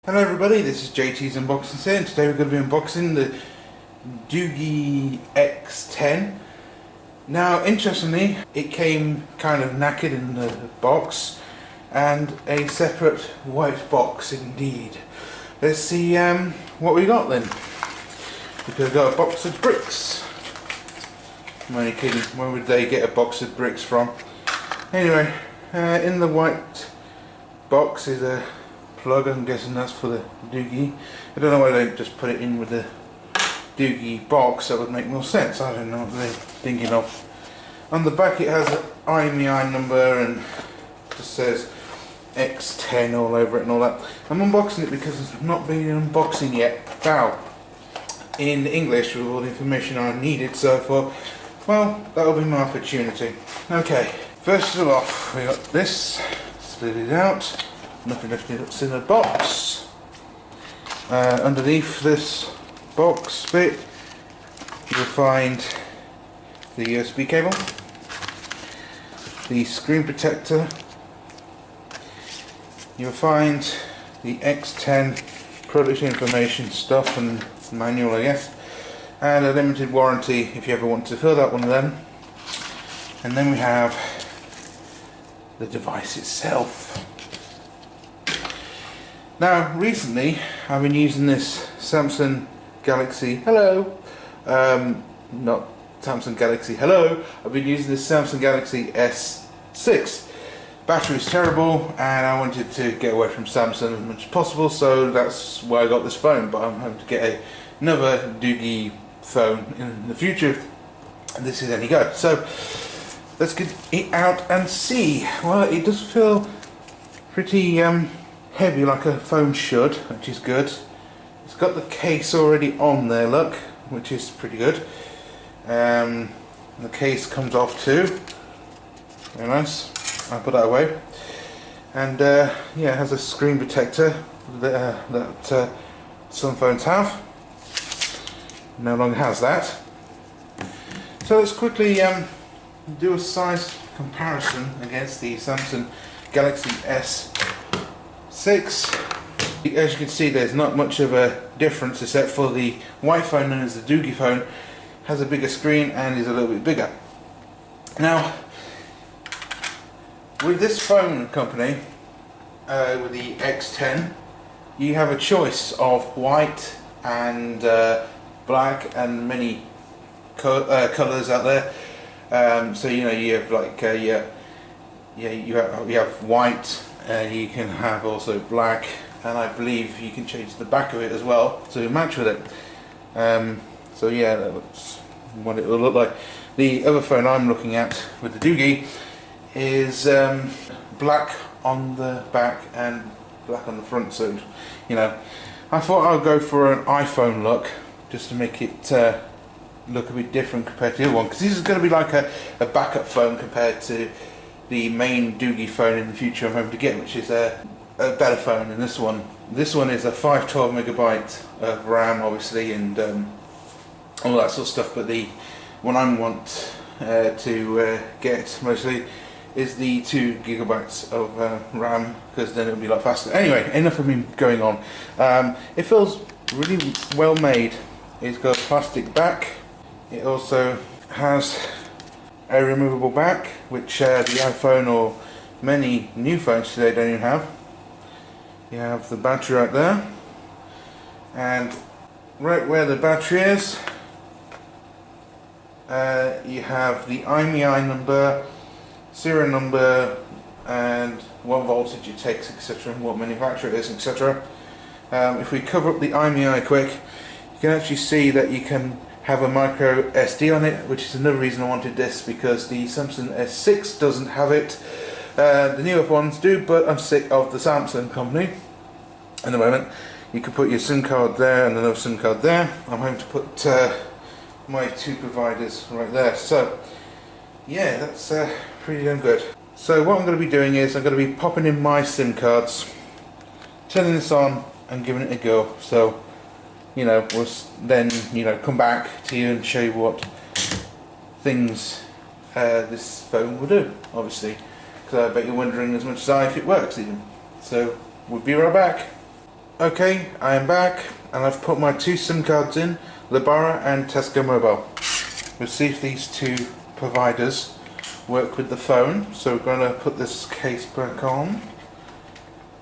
Hello everybody, this is JTSUNBOXINGSUK and today we're going to be unboxing the Doogee X10. Now interestingly, it came kind of knackered in the box and a separate white box indeed. Let's see what we got then. Because I got a box of bricks. I'm only kidding, where would they get a box of bricks from? Anyway, in the white box is a plug. I'm guessing that's for the Doogee. I don't know why they don't just put it in with the Doogee box. That would make more sense. I don't know what they're thinking of. On the back it has an IMEI number and just says X10 all over it and all that. I'm unboxing it because it's not been an unboxing yet. Wow. In English with all the information I needed, so I thought, well, that'll be my opportunity. Okay, first of all, we got this. Split it out. Nothing left in the box. Underneath this box bit you'll find the USB cable, the screen protector, you'll find the X10 product information stuff and manual, I guess, and a limited warranty if you ever want to fill that one of them. And then we have the device itself. Now, recently I've been using this Samsung Galaxy, hello, not Samsung Galaxy, hello, I've been using this Samsung Galaxy S6. Battery's terrible and I wanted to get away from Samsung as much as possible, so that's why I got this phone, but I'm hoping to get another Doogee phone in the future, and this is any go. So, let's get it out and see. Well, it does feel pretty heavy like a phone should, which is good. It's got the case already on there, look, which is pretty good. The case comes off too, very nice. I'll put that away. And yeah, it has a screen protector that some phones have. No longer has that. So let's quickly do a size comparison against the Samsung Galaxy S6. As you can see, there's not much of a difference except for the white phone known as the Doogee phone has a bigger screen and is a little bit bigger. Now, with this phone company, with the X10, you have a choice of white and black and many colours out there. So you know, you have like you have white. You can have also black, and I believe you can change the back of it as well to match with it. So yeah, that's what it will look like. The other phone I'm looking at with the Doogee is black on the back and black on the front, so you know, I thought I'd go for an iPhone look just to make it look a bit different compared to the other one, because this is going to be like a backup phone compared to the main Doogee phone in the future I'm hoping to get, which is a better phone than this one. This one is a 512 megabyte of RAM, obviously, and all that sort of stuff, but the one I want to get mostly is the 2 gigabytes of RAM, because then it'll be a lot faster. Anyway, enough of me going on. It feels really well made. It's got a plastic back. It also has a removable back, which the iPhone or many new phones today don't even have. You have the battery right there, and right where the battery is, you have the IMEI number, serial number, and what voltage it takes, etc., and what manufacturer it is, etc. If we cover up the IMEI quick, you can actually see that you can have a micro SD on it, which is another reason I wanted this, because the Samsung S6 doesn't have it. The newer ones do, but I'm sick of the Samsung company at the moment. You can put your SIM card there and another SIM card there. I'm going to put my two providers right there. So yeah, that's pretty damn good. So what I'm going to be doing is I'm going to be popping in my SIM cards, turning this on and giving it a go. So you know, we'll then, you know, come back to you and show you what things this phone will do, obviously, because I bet you're wondering as much as I if it works even. So we'll be right back. Okay, I am back and I've put my two SIM cards in, Lebara and Tesco Mobile. We'll see if these two providers work with the phone. So we're going to put this case back on.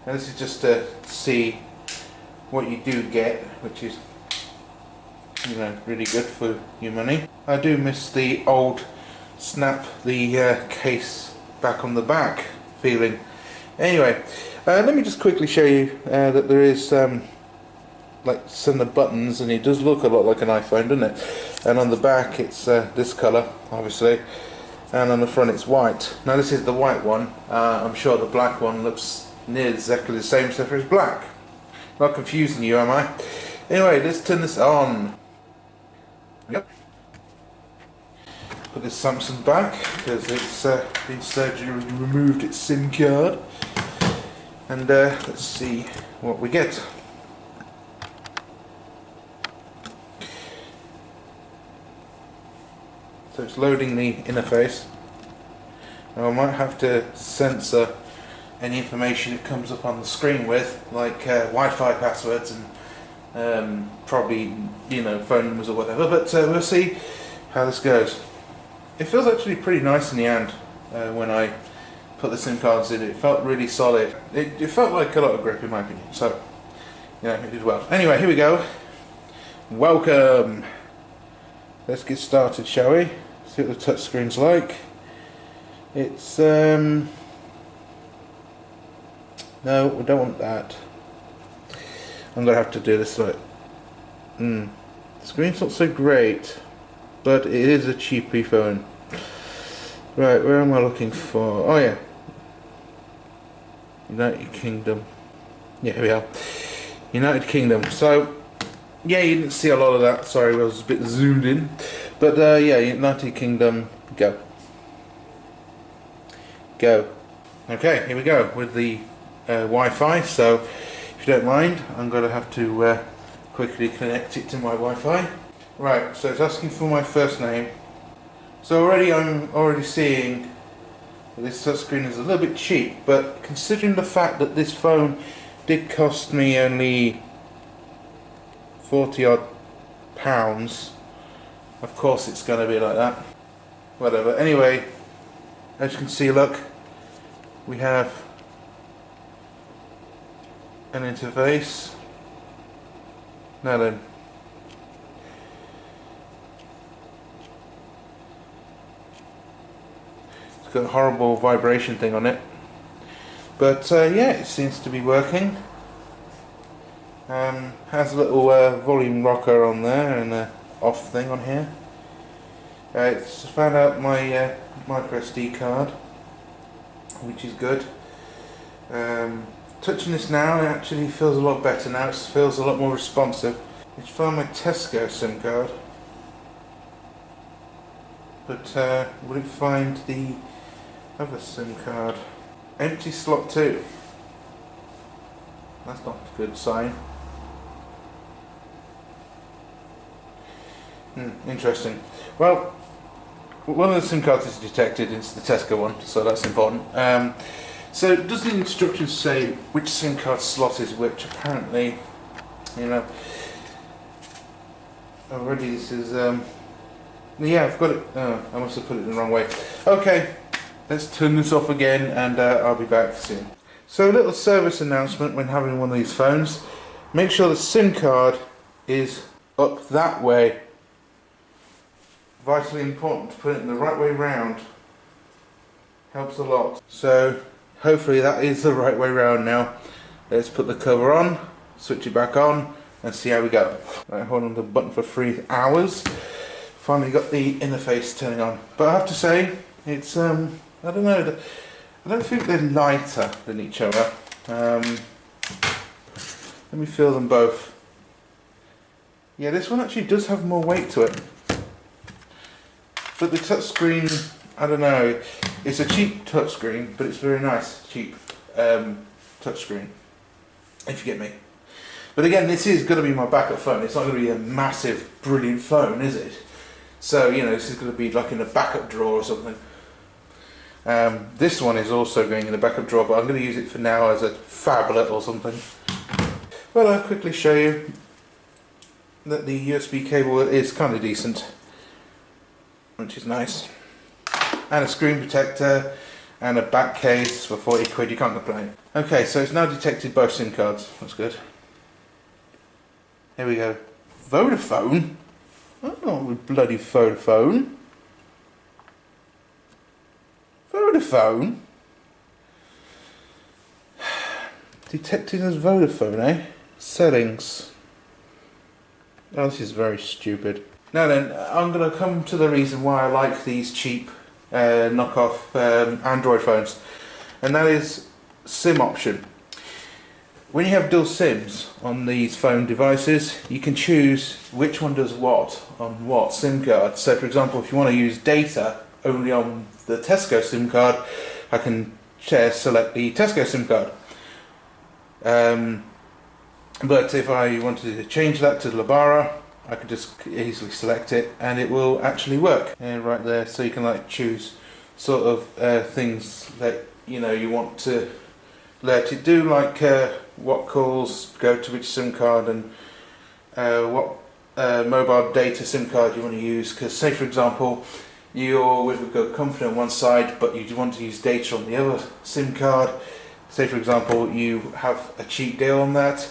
And this is just to see what you do get, which is, you know, really good for your money. I do miss the old snap the case back on the back feeling. Anyway, let me just quickly show you that there is like some of the buttons, and it does look a lot like an iPhone, doesn't it? And on the back it's this colour, obviously, and on the front it's white. Now this is the white one. I'm sure the black one looks near exactly the same stuff as black. Not confusing you, am I? Anyway, let's turn this on. Yep. Put this Samsung back because it's been surgically removed its SIM card. And let's see what we get. So it's loading the interface. Now I might have to censor any information it comes up on the screen with, like Wi-Fi passwords and probably, you know, phone numbers or whatever, but we'll see how this goes. It feels actually pretty nice in the hand when I put the SIM cards in. It felt really solid. It felt like a lot of grip in my opinion, so yeah, it did well. Anyway, here we go. Welcome. Let's get started, shall we? See what the touchscreen's like. It's no, we don't want that. I'm gonna have to do this like the screen's not so great, but it is a cheapy phone. Right, where am I looking for? Oh yeah, United Kingdom. Yeah, here we are. United Kingdom. So yeah, you didn't see a lot of that. Sorry, I was a bit zoomed in. But yeah, United Kingdom. Go. Okay, here we go with the Wi-Fi. So if you don't mind, I'm going to have to quickly connect it to my Wi-Fi. Right, so it's asking for my first name. So I'm already seeing that this touchscreen is a little bit cheap, but considering the fact that this phone did cost me only 40 odd pounds, of course it's going to be like that. Whatever. Anyway, as you can see, look, we have an interface. Now then, it's got a horrible vibration thing on it, but yeah, it seems to be working. Has a little volume rocker on there and a off thing on here. It's found out my micro SD card, which is good. Touching this now, it actually feels a lot better now. It feels a lot more responsive. It's found my Tesco SIM card, but will it find the other SIM card? Empty slot 2. That's not a good sign. Interesting. Well, one of the SIM cards is detected. It's the Tesco one, so that's important. So does the instructions say which SIM card slot is which? Apparently, you know, already this is yeah, I've got it. I must have put it in the wrong way. Okay, let's turn this off again and I'll be back soon. So a little service announcement when having one of these phones: make sure the SIM card is up that way. Vitally important to put it in the right way round. Helps a lot. So hopefully that is the right way round now. Let's put the cover on, switch it back on, and see how we go. Right, hold on the button for 3 hours. Finally got the interface turning on. But I have to say, it's I don't know, I don't think they're lighter than each other. Let me feel them both. Yeah, this one actually does have more weight to it. But the touchscreen, I don't know, it's a cheap touchscreen, but it's very nice, cheap touchscreen, if you get me. But again, this is going to be my backup phone. It's not going to be a massive, brilliant phone, is it? So, you know, this is going to be like in a backup drawer or something. This one is also going in the backup drawer, but I'm going to use it for now as a phablet or something. Well, I'll quickly show you that the USB cable is kind of decent, which is nice, and a screen protector and a back case for 40 quid, you can't complain. Okay, so it's now detected both SIM cards, that's good. Here we go. Vodafone? Oh, bloody Vodafone. Vodafone? Detected as Vodafone, eh? Settings. Oh, this is very stupid. Now then, I'm going to come to the reason why I like these cheap knockoff Android phones, and that is SIM option. When you have dual SIMs on these phone devices, you can choose which one does what on what SIM card. So for example, if you want to use data only on the Tesco SIM card, I can select the Tesco SIM card. But if I wanted to change that to Labara, I could just easily select it and it will actually work. And right there, so you can like choose sort of things that you want to let it do, like what calls go to which SIM card and what mobile data SIM card you want to use. Because say for example, you're with a good company on one side, but you want to use data on the other SIM card. Say for example, you have a cheap deal on that,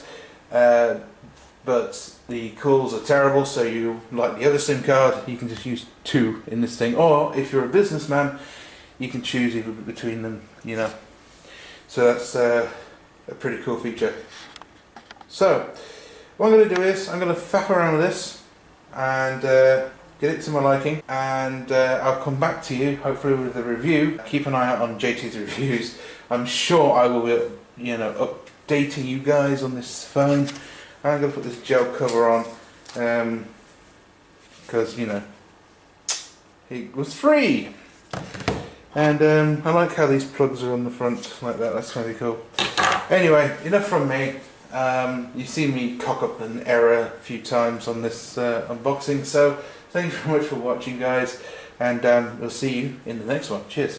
but the calls are terrible, so you like the other SIM card, you can just use two in this thing. Or if you're a businessman, you can choose either between them, So that's a pretty cool feature. So what I'm going to do is I'm going to faff around with this and get it to my liking, and I'll come back to you hopefully with a review. Keep an eye out on JT's reviews. I'm sure I will be updating you guys on this phone. I'm going to put this gel cover on because it was free, and I like how these plugs are on the front like that. That's really cool. Anyway, enough from me. You've seen me cock up an error a few times on this unboxing, so thank you very much for watching, guys, and we'll see you in the next one. Cheers.